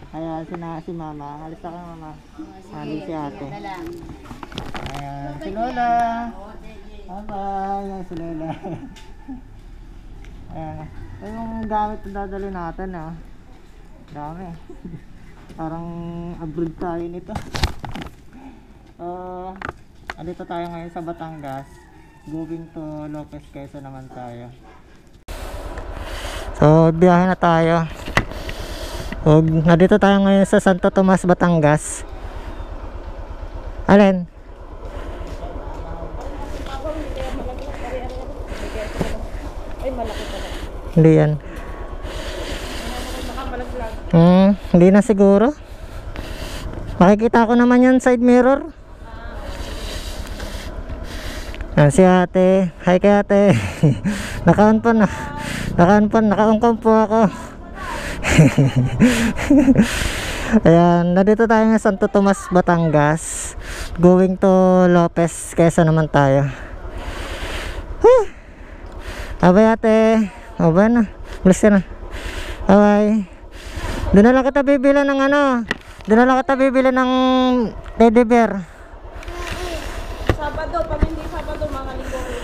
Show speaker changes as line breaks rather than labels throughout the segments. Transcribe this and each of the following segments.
Ayan, si mama. Alis na ka mama. Alis si ate. Ayan, si Lola. Bye-bye. Ayan, si Lola. Ayan. Ito yung gamit na dadali natin, ah. Dami. Parang abroad tayo nito. Andito tayo ngayon sa Batangas. Going to Lopez, Quezon naman tayo. So, biyahe na tayo. Nandito tayo ngayon sa Santo Tomas, Batangas. Alin? Hindi yan. Hindi na siguro. Makikita ko naman yan side mirror. Yan si ate. Hi kay ate. Naka-on po ako. Ayan, nandito tayo ng Santo Tomas, Batangas. Going to Lopez, Quezon naman tayo. Abay ate. Abay na. Bless ka na. Abay. Doon na lang kita bibili ng teddy bear.
Sabado, pag hindi Sabado, mga linggo ulit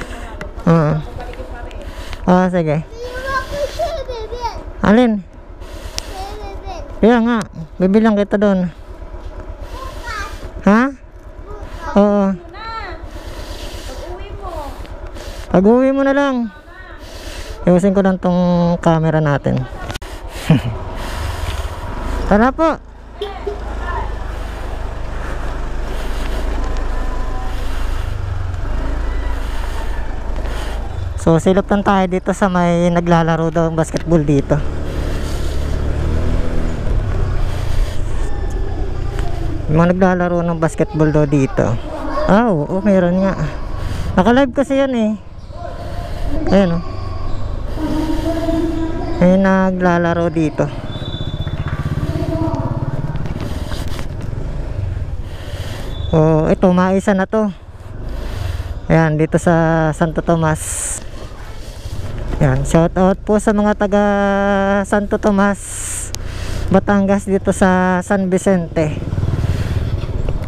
na sige. Alin? Kaya nga, bibilang kita doon. Ha? Oo. Pag-uwi mo na lang. Iwasin ko lang tong camera natin. Tara po. So silip lang tayo dito sa may naglalaro daw ng basketball dito. May mga naglalaro ng basketball daw dito. Oo, meron nga. Naka-live kasi yan eh. Ayan o. May naglalaro dito. Oh, ito maisa na to. Ayan, dito sa Santo Tomas. Ayan, shout out po sa mga taga Santo Tomas, Batangas, dito sa San Vicente.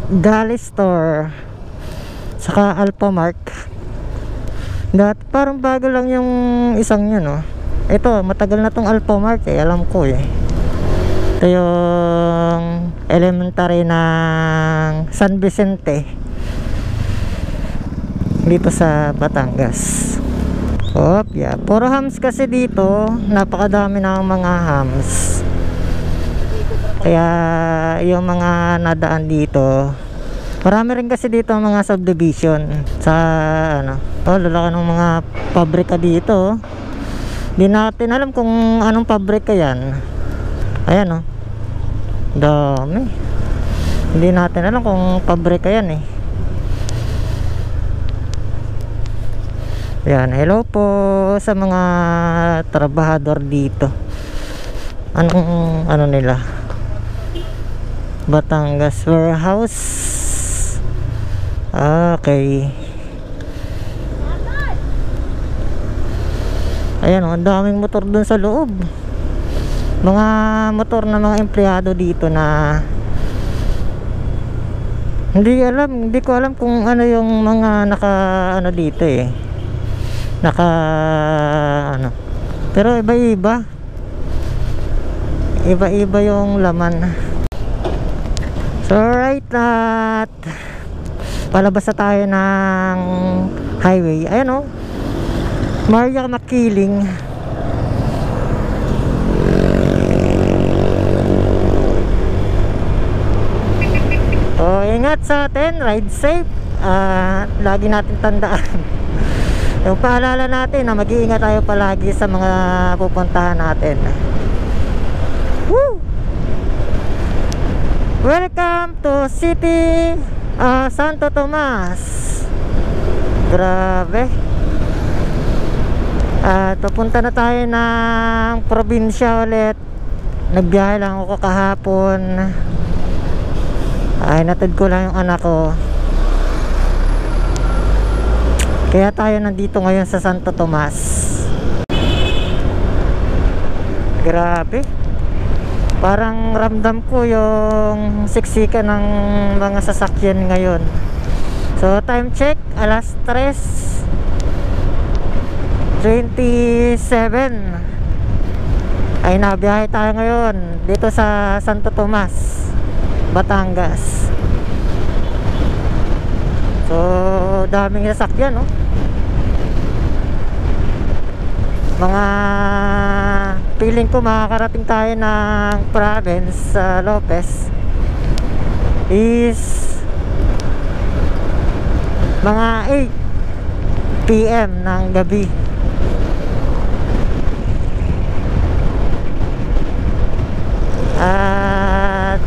Gali Store, saka Alphamark. Dati parang bago lang yung isang yun, no? Ito, matagal na tong Alphamark eh, alam ko eh. Ito yung elementary ng San Vicente dito sa Batangas. Yeah. Puro hams kasi dito. Napakadami ng mga hams. Kaya yung mga nadaan dito, marami rin kasi dito mga subdivision sa ano. Lalaki ng mga pabrika dito. Di natin alam kung anong pabrika yan. Ayan dami. Hindi natin alam kung pabrika yan eh. Yan, hello po sa mga trabahador dito. Ano nila? Batangas Warehouse. Okay. Ayan, ang daming motor dun sa loob. Mga motor na mga empleyado dito na hindi ko alam kung ano yung mga naka dito eh. Pero iba-iba yung laman. So right at palabas na tayo ng highway. Ayan Maria Makiling. Ingat sa atin, ride safe. Lagi natin tandaan yung paalala natin na mag-iingat tayo palagi sa mga pupuntahan natin. Woo! Welcome to City Santo Tomas. Grabe. Pupunta na tayo ng probinsya ulit. Nagbiyahe lang ako kahapon. Natid ko lang yung anak ko. Kaya tayo nandito ngayon sa Santo Tomas. Grabe. Parang ramdam ko yung siksika ng mga sasakyan ngayon. So time check, alas 3:27. Ay nabiyahe tayo ngayon dito sa Santo Tomas, Batangas. So daming sasakyan, no? Mga feeling ko makakarating tayo ng province sa Lopez is mga 8 PM ng gabi. At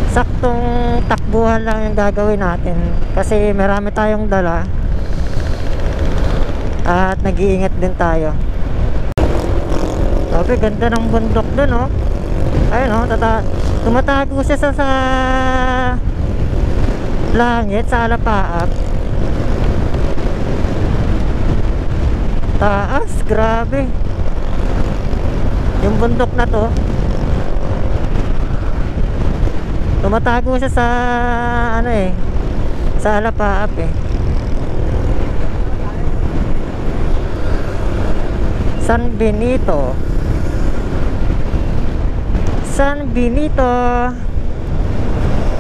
saktong takbuhan lang yung gagawin natin kasi marami tayong dala at nag-iingat din tayo. Okay, ganda ng bundok dun, oh. Ayun, oh, tumatago siya sa langit, sa alapaap. Taas, grabe. Yung bundok na to, tumatago siya sa ano eh, sa alapaap eh. San Benito. San Benito.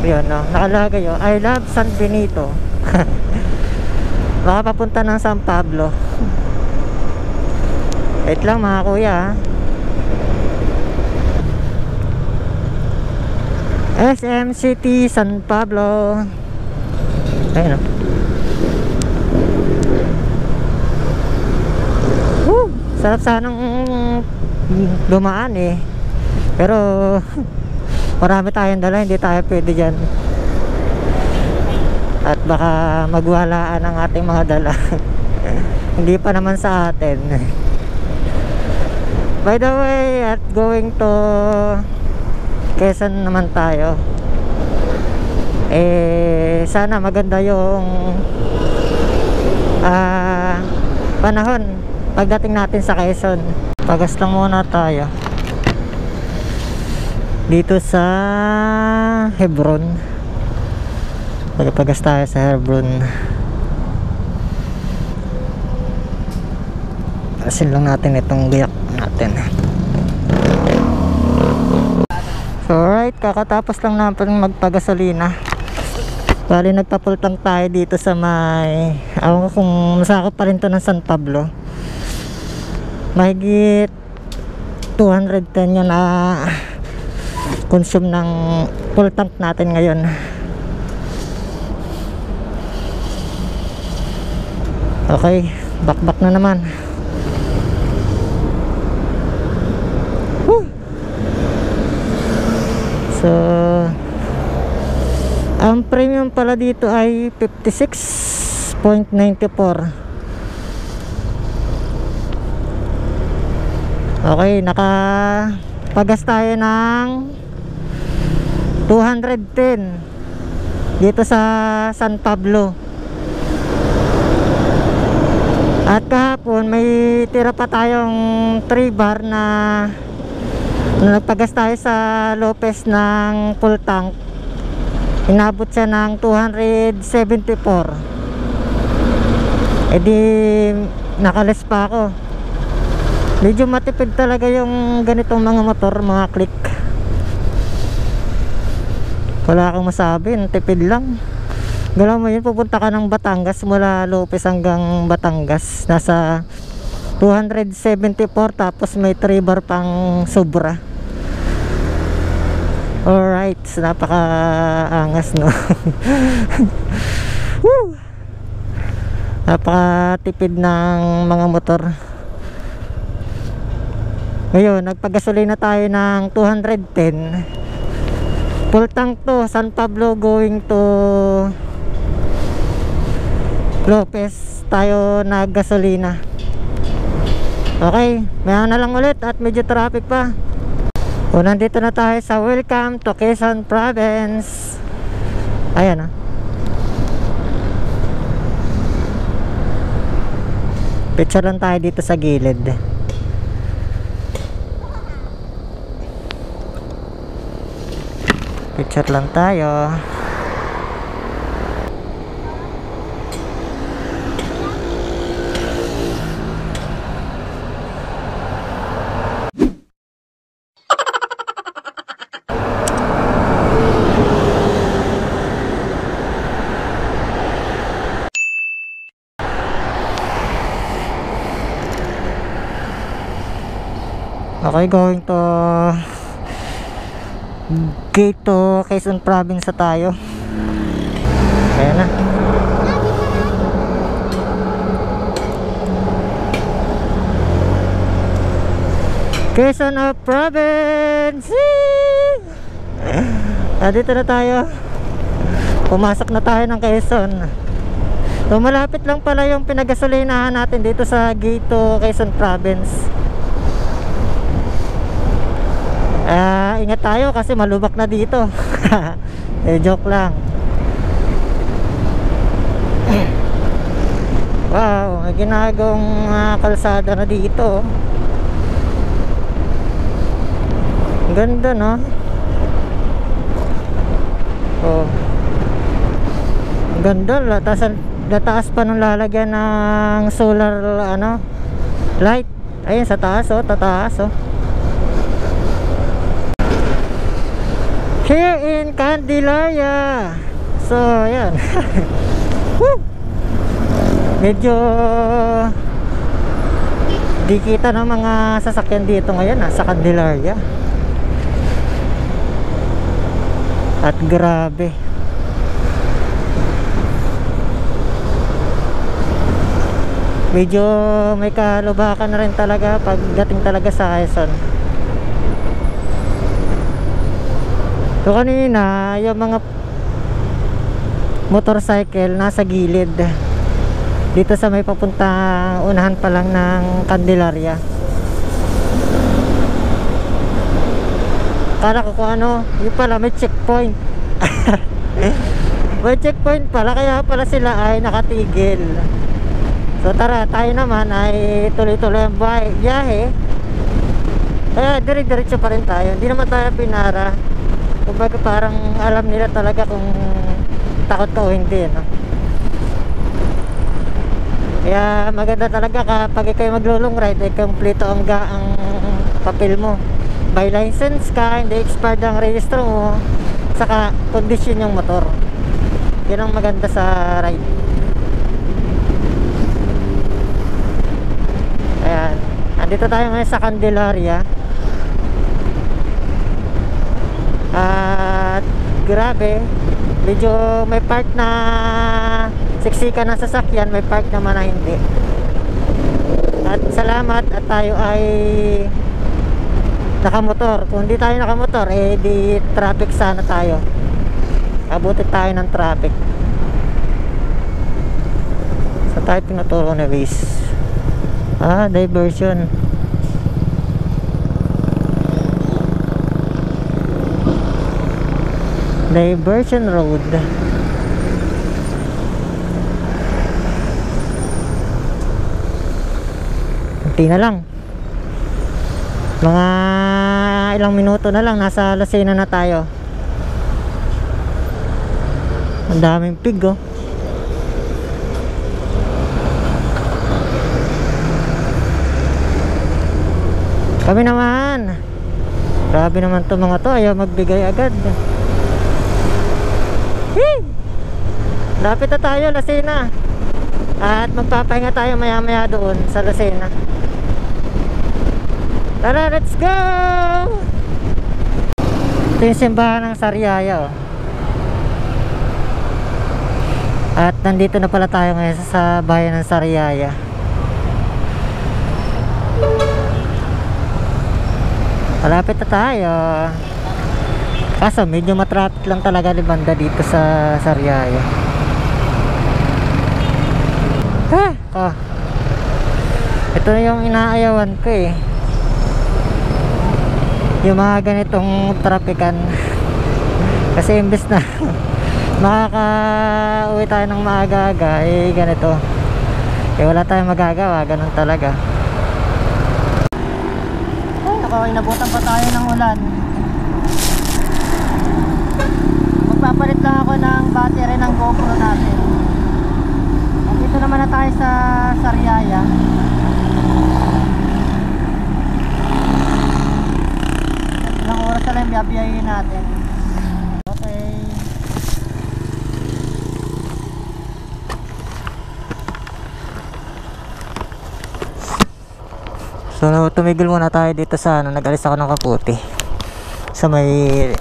Yun, no? Nakalagay yun, I love San Benito. Baka papunta ng San Pablo. Wait lang mga kuya, SM City, San Pablo. Ayun, no? Sarap sanang dumaan eh, pero marami tayong dala, hindi tayo pwede dyan. At baka magwalaan ang ating mga dala. Hindi pa naman sa atin. By the way, at going to Quezon naman tayo. Sana maganda yung panahon pagdating natin sa Quezon. Pagas lang muna tayo dito sa Hebron. Pagpagas tayo sa Hebron. Asin lang natin itong biyak natin. So alright, kakatapos lang natin magpagasolina. Bali nagpapultang tayo dito sa may, awan ko kung masakop pa rin to ng San Pablo. Mahigit 210 yun na consume ng full tank natin ngayon. Okay, back na naman. Woo! So ang premium pala dito ay 56.94. Okay, nakapagas tayo ng 210 dito sa San Pablo. At kahapon may tira pa tayong 3 bar na nagpagas tayo sa Lopez ng full tank. Inabot siya ng 274. Di nakalis pa ako. Medyo matipid talaga yung ganitong mga motor, mga click. Wala akong masabi, tipid lang. Galaw mo yun, pupunta ka ng Batangas, mula Lopez hanggang Batangas, nasa 274, tapos may 3 bar pang sobra. Alright, napaka-angas, no? Woo! Napaka-tipid ng mga motor. Ngayon, nagpagasolina tayo ng 210. Full tank to, San Pablo going to Lopez tayo naggasolina. Okay, maya na lang ulit at medyo traffic pa. O, nandito na tayo sa welcome to Quezon Province. Ayan, picture lang tayo dito sa gilid. Picture lang tayo. Okay, going to gate to Quezon Province na tayo. Ayan na. Quezon Province! Dito na tayo. Pumasok na tayo ng Quezon. So malapit lang pala yung pinagasolinahan natin dito sa gate to Quezon Province. Ingat tayo kasi malubak na dito. Joke lang. Wow, may ginagawang kalsada na dito. Ang ganda, no? Oh. Ang ganda, lataas pa nung lalagyan ng solar light. Ayun sa taas, oh, tataas, oh. Here in Candelaria. So, ayan. Medyo di kita ng mga sasakyan dito ngayon sa Candelaria. At grabe. Medyo may kalubakan na rin talaga pagdating talaga sa Quezon. So kanina yung mga motorcycle nasa gilid dito sa may papunta unahan pa lang ng Candelaria. Kala ko kung ano, yung pala may checkpoint. May checkpoint pala, kaya pala sila ay nakatigil. So tara, tayo naman ay tuloy-tuloy ang biyahe. Kaya dire-diretso pa rin tayo, hindi naman tayo pinara. Kumbaga parang alam nila talaga kung takot ka o hindi, no? Kaya maganda talaga kapag ikaw maglulong ride, kompleto ang papel mo. By license ka, hindi expired ang registro mo, saka condition yung motor. Yan ang maganda sa ride. Ayan, andito tayo ngayon sa Candelaria. At grabe, medyo may part na siksikan ng sasakyan, may part naman na hindi. At salamat at tayo ay nakamotor. Kung hindi tayo nakamotor, di traffic sana tayo. Abutin tayo ng traffic. Sa tayo tinuturo na ways. Diversion. Diversion road. Kunti na lang, mga ilang minuto na lang nasa Lucena na tayo. Ang daming pig, oh. Kami naman, grabe naman to mga to, ayaw magbigay agad. Lapit na tayo, Lucena. At magpapahinga tayo maya maya doon sa Lucena. Tara, let's go! Ito yung simbahan ng Sariaya, oh. At nandito na pala tayo ngayon sa bayan ng Sariaya. Malapit na tayo. Kaso medyo matraffic lang talaga ni banda dito sa Sariaya. Ito na yung inaayawan ko, eh. Yung mga ganitong trafikan. Kasi imbes na makaka-uwi tayo ng maaga-aga, ganito. Wala tayong magagawa, ganun talaga. Inabutan pa tayo ng ulan. Nagpapalit lang ako ng battery ng GoPro natin. Dito naman na tayo sa Sariaya. Ilang oras na lang biyabiyahin natin. Okay. So tumigil muna tayo dito sa nag-alis ako ng Kaputi. Sa may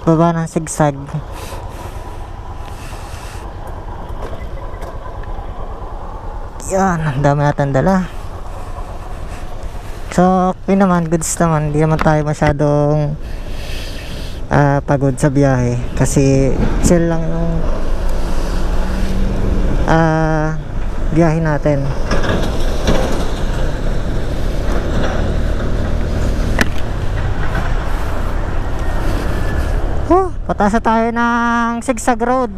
baba ng Sigsag. Yan, ang dami natin dala. So okay naman, goods naman. Hindi naman tayo masyadong pagod sa biyahe kasi chill lang yung biyahe natin. Patasa tayo ng Sigsag Road.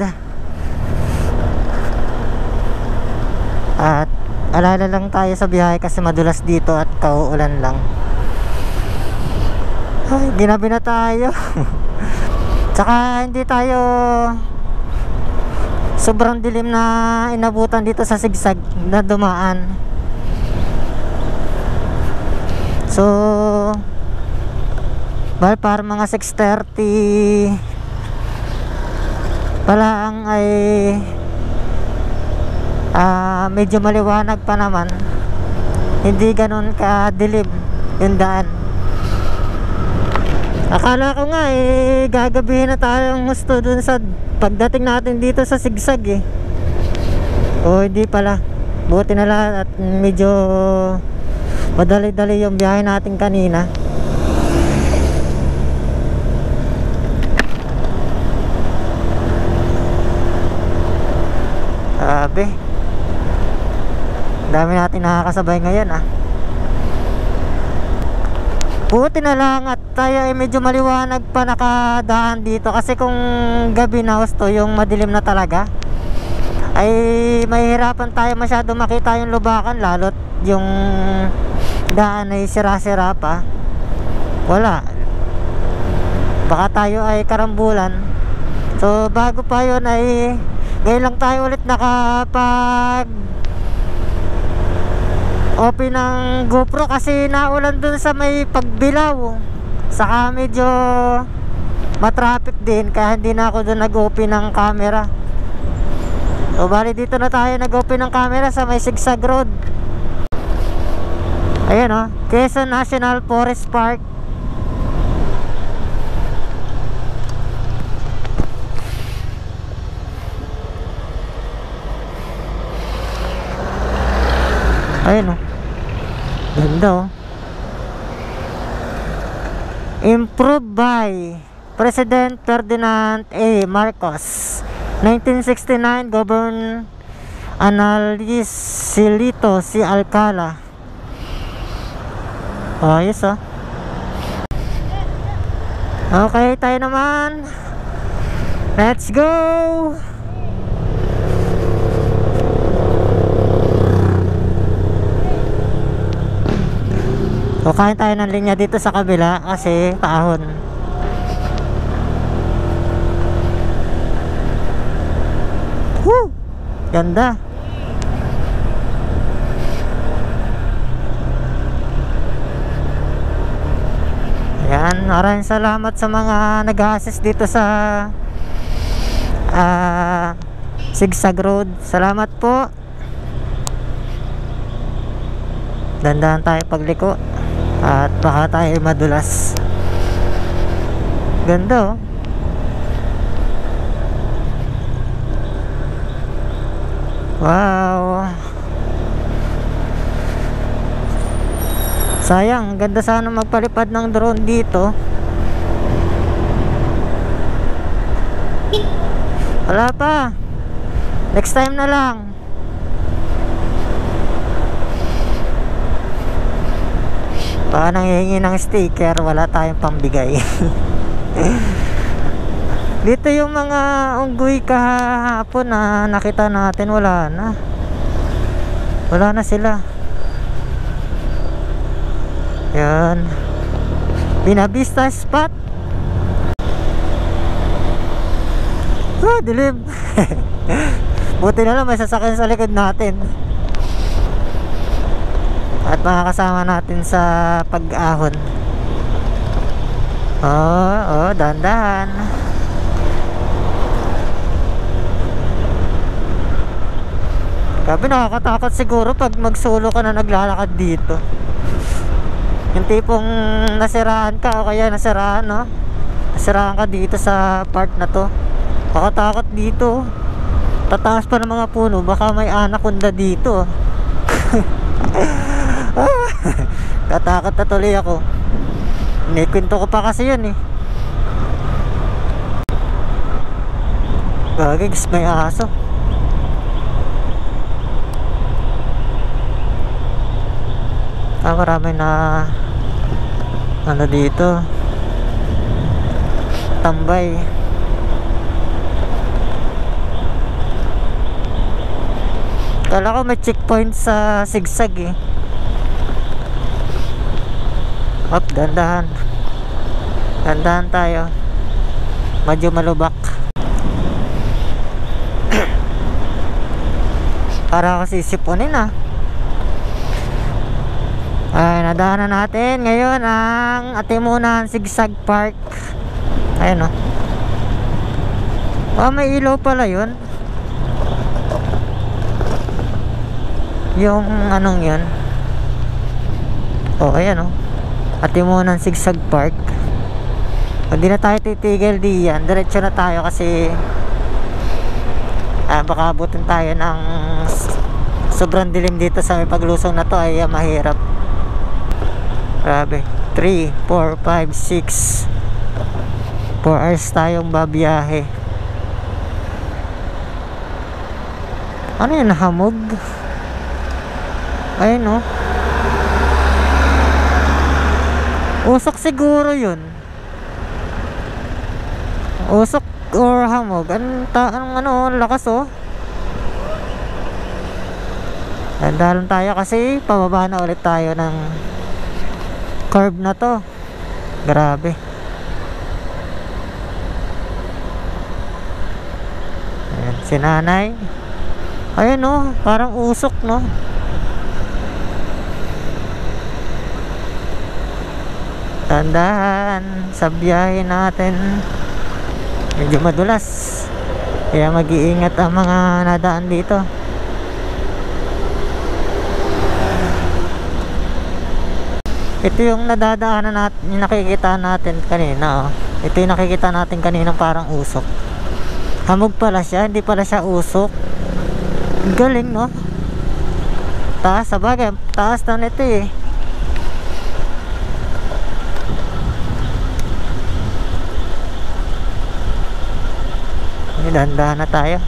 At alala lang tayo sa biyahe kasi madulas dito at kauulan lang. Ay, ginabi na tayo. Tsaka hindi tayo sobrang dilim na inabutan dito sa Sigsag na dumaan. So para mga 6:30 palang ay medyo maliwanag pa naman, hindi ganun kadilim yung daan. Akala ko nga gagabihin na tayong gusto dun sa pagdating natin dito sa Sigsag o hindi pala, buti na lang at medyo madali-dali yung biyahe natin kanina. Grabe, dami natin nakakasabay ngayon Buti na lang at tayo ay medyo maliwanag pa nakadaan dito kasi kung gabi na gusto yung madilim na talaga ay mahihirapan tayo masyado makita yung lubakan, lalo't yung daan ay sira-sira pa. Wala, baka tayo ay karambulan. So bago pa yun ay ngayon lang tayo ulit nakapag open ng GoPro kasi naulan dun sa may pagbilaw, saka medyo matraffic din kaya hindi na ako dun nag-open ng camera. So bali dito na tayo nag-open ng camera sa may Sigsag Road. Ayan Quezon National Forest Park. Ayan ganda Improved by President Ferdinand A. Marcos, 1969. Governor Analicilito C. Alcala. Ayos Okay, tayo naman. Let's go. So kain tayo ng linya dito sa kabila kasi paahon. Woo! Ganda. Ayan, maraming salamat sa mga nag-assist dito sa Sigsag Road. Salamat po. Dandahan tayo pagliko at baka tayo madulas. Ganda Wow, sayang, ganda sana magpalipad ng drone dito. Wala pa, next time na lang. Baka nanghihingi ng sticker, wala tayong pambigay. Dito yung mga unggoy kahapon na nakita natin, wala na sila. Yan, Binavista Spot. Dilim. Buti na lang may sasakyan sa likod natin. At makakasama natin sa pag-ahon. Dahan-dahan. Grabe, nakakatakot siguro pag magsolo ka na naglalakad dito. Yung tipong nasiraan ka o kaya nasiraan, no? Nasiraan ka dito sa part na to. Nakakatakot dito. Tataas pa ng mga puno, baka may anaconda dito. Katakot na tuloy ako. Inikwento ko pa kasi yun eh. Gagigs, may aso. Marami na ano dito, tambay. Kala ko may checkpoint sa sigsag eh. Dandahan. Dandahan tayo. Medyo malubak. Para kasi sipunin ah. Ay, nadaanan natin ngayon ang Atimunan Sigsag Park. Ayan o. May ilaw pala yun. Yung anong yun. Ayan o. Atimunan Sigsag Park. Hindi na tayo titigil diyan. Diretso na tayo kasi baka abutin tayo ng sobrang dilim dito sa may paglusong na to ay mahirap. Grabe, 3, 4, 5, 6 4 hours tayong babiyahe. Ano yun, hamog? Ayun no. Usok siguro yun. Usok or hamog. Anong lakas oh. Dandahan tayo kasi pababa na ulit tayo ng curve na to. Grabe. Ayan, si nanay. Ayun no, parang usok no. Dandahan sa biyahe natin. Medyo madulas, kaya mag-iingat ang mga nadaan dito. Ito yung nadadaanan natin, yung nakikita natin kanina oh. Ito yung nakikita natin kanina parang usok. Hamog pala siya, hindi pala siya usok. Galing no. Taas, sabagay, taas na nito eh. Dahan-dahan na tayo.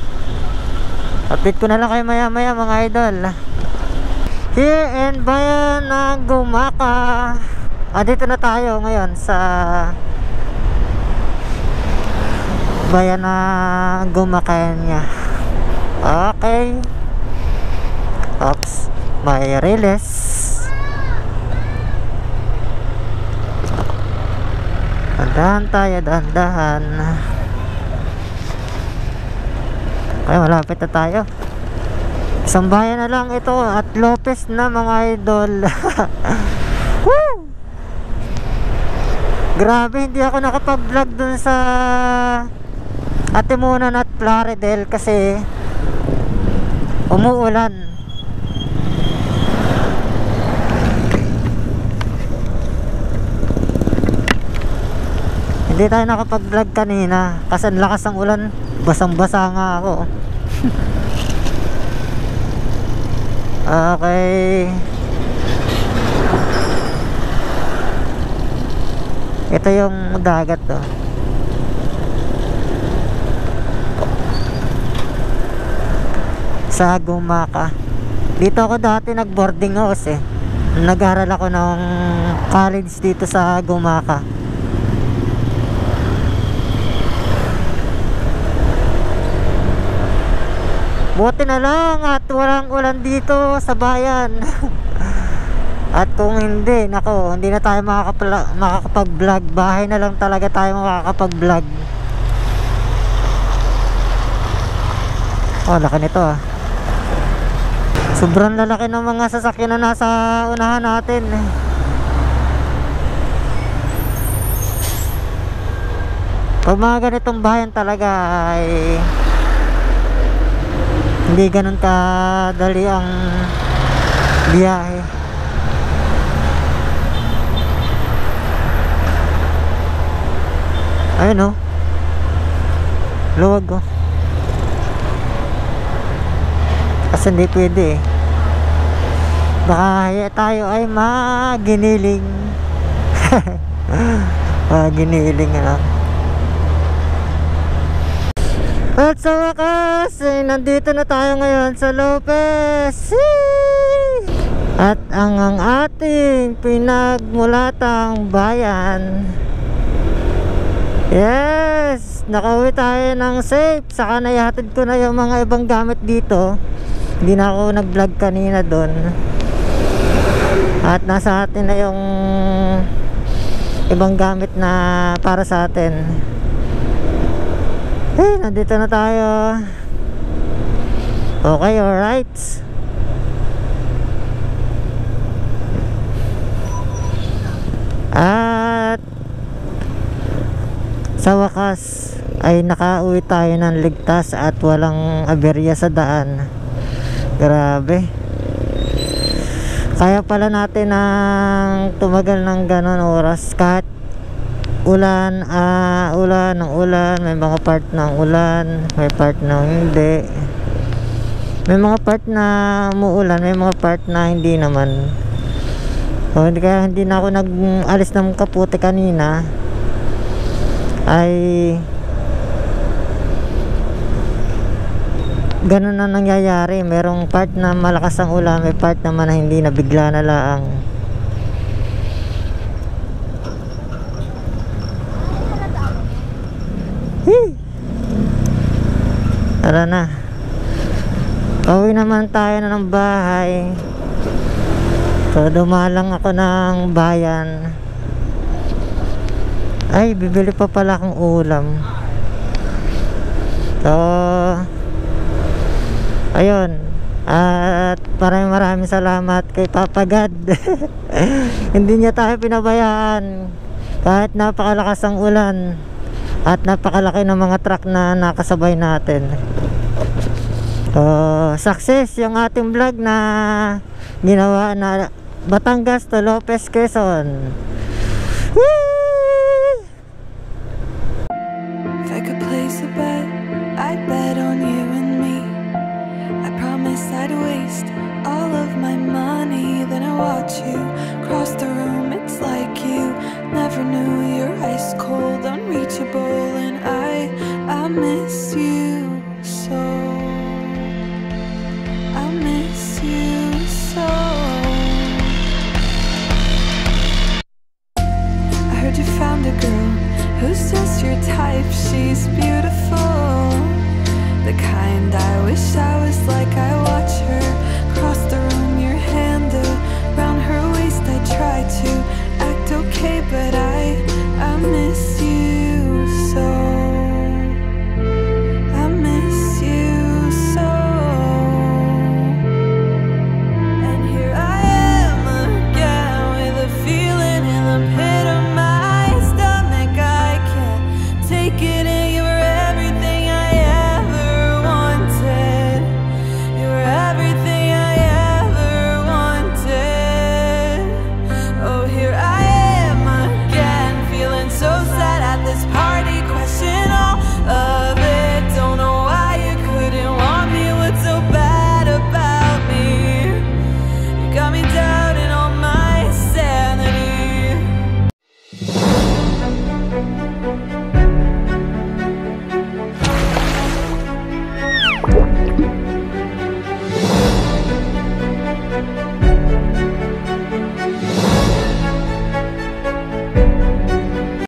Update ko na lang kayo maya maya mga idol. Here in Bayan ng Gumaka. Dito na tayo ngayon sa Bayan ng Gumakanya. Okay. Oops, may riles. Dahan tayo, dahan-dahan. Ay, malapit na tayo. Isang bayan na lang ito at Lopez na mga idol. Woo! Grabe, hindi ako nakapag-vlog dun sa Atimunan at Plaridel kasi umuulan. Hindi tayo nakapag-vlog kanina kasi ang lakas ng ulan. Basang-basa nga ako. Okay. Ito yung dagat to. Sa Gumaka. Dito ako dati nag-boarding house eh. Nag-aral ako ng college dito sa Gumaka. Buti na lang at walang ulan dito sa bayan. At kung hindi, nako, hindi na tayo makakapag-vlog. Bahay na lang talaga tayo makakapag-vlog. Oh, laki nito ah. Sobrang lalaki ng mga sasakyan na nasa unahan natin. Pag mga ganitong bayan talaga ay hindi ganun kadali ang biyahe. Ayun oh, luwag oh. Kasi hindi pwede eh. Baka tayo ay maginiling. Maginiling ano. At sa wakas, nandito na tayo ngayon sa Lopez. At ang ating pinagmulatang bayan. Yes! Nakauwi tayo ng safe. Saka naihatid ko na yung mga ibang gamit dito. Hindi na ako nag-vlog kanina doon. At nasa atin na yung ibang gamit na para sa atin. Nandito na tayo. Okay, alright. At sa wakas ay nakauwi tayo ng ligtas at walang aberya sa daan. Grabe. Kaya pala natin ang tumagal ng ganon oras kahit ulan, may mga part ng ulan, may part ng hindi, may mga part na umuulan, may mga part na hindi naman. So, kaya hindi na ako nag-alis ng kaputi kanina. Ay ganun na nangyayari. Merong part na malakas ang ulan, may part naman na hindi, na bigla na laang. Tara na. Pauwi naman tayo na ng bahay. So dumalang ako ng bayan. Ay, bibili pa pala akong ulam. So ayun. At maraming salamat kay Papa God. Hindi niya tayo pinabayaan kahit napakalakas ang ulan at napakalaki ng mga truck na nakasabay natin. So success yung ating vlog na ginawa na Batangas to Lopez, Quezon.
If I could place a bet, I'd bet on you and me. I promise I'd waste all of my money. Then I watch you cross the room. It's like you never knew you're ice cold, unreachable, and I miss you so. I miss you so. I heard you found a girl who's just your type. She's beautiful, the kind I wish I was like. I watch her cross the room, your hand around her waist. I try to act okay, but